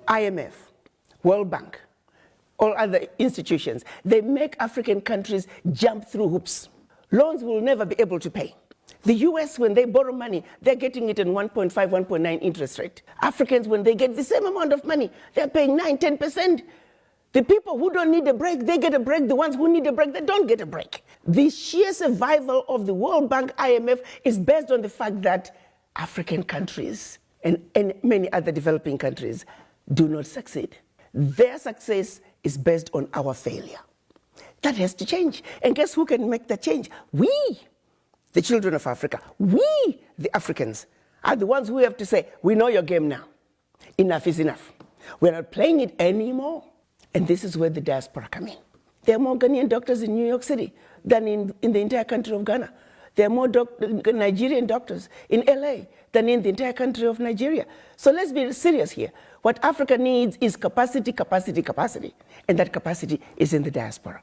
IMF, World Bank, all other institutions, they make African countries jump through hoops. Loans will never be able to pay. The US, when they borrow money, they're getting it in 1.5, 1.9 interest rate. Africans, when they get the same amount of money, they're paying 9, 10%. The people who don't need a break, they get a break. The ones who need a break, they don't get a break. The sheer survival of the World Bank, IMF, is based on the fact that African countries and many other developing countries do not succeed. Their success is based on our failure. That has to change. And guess who can make that change? We, the children of Africa, we, the Africans, are the ones who have to say, we know your game now. Enough is enough. We're not playing it anymore. And this is where the diaspora come in. There are more Ghanaian doctors in New York City than in the entire country of Ghana. There are more Nigerian doctors in LA than in the entire country of Nigeria. So let's be serious here. What Africa needs is capacity, capacity, capacity. And that capacity is in the diaspora.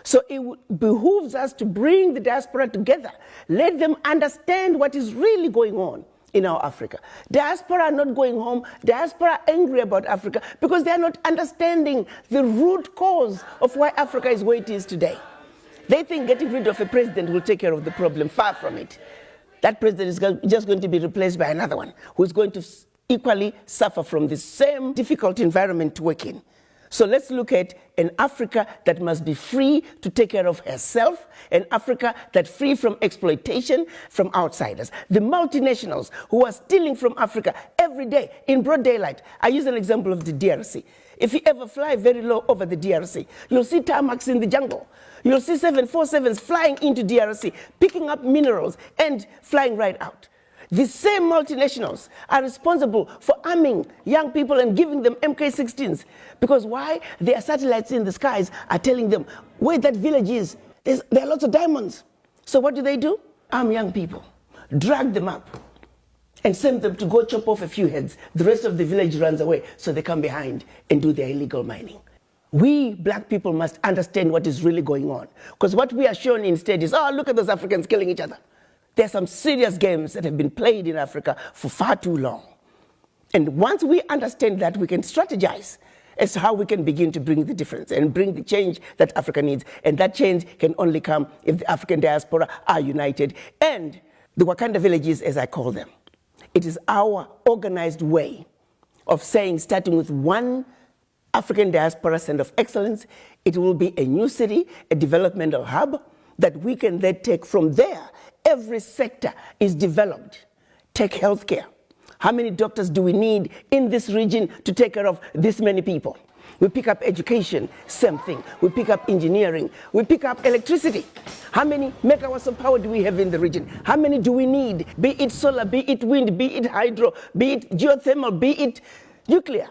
So it behooves us to bring the diaspora together. Let them understand what is really going on in our Africa. Diaspora are not going home. Diaspora are angry about Africa because they are not understanding the root cause of why Africa is where it is today. They think getting rid of a president will take care of the problem. Far from it. That president is just going to be replaced by another one who is going to equally suffer from the same difficult environment to work in. So let's look at an Africa that must be free to take care of herself, an Africa that's free from exploitation from outsiders. The multinationals who are stealing from Africa every day in broad daylight. I use an example of the DRC. If you ever fly very low over the DRC, you'll see tarmacs in the jungle. You'll see 747s flying into DRC, picking up minerals and flying right out. The same multinationals are responsible for arming young people and giving them MK-16s. Because why? Their satellites in the skies are telling them where that village is. There are lots of diamonds. So what do? Arm young people, drag them up, and send them to go chop off a few heads. The rest of the village runs away, so they come behind and do their illegal mining. We black people must understand what is really going on. Because what we are shown instead is, oh, look at those Africans killing each other. There are some serious games that have been played in Africa for far too long. And once we understand that, we can strategize as to how we can begin to bring the difference and bring the change that Africa needs. And that change can only come if the African diaspora are united. And the Wakanda villages, as I call them, it is our organized way of saying, starting with one African diaspora center of excellence, it will be a new city, a developmental hub that we can then take from there. Every sector is developed. Take healthcare. How many doctors do we need in this region to take care of this many people? We pick up education, same thing. We pick up engineering. We pick up electricity. How many megawatts of power do we have in the region? How many do we need? Be it solar, be it wind, be it hydro, be it geothermal, be it nuclear.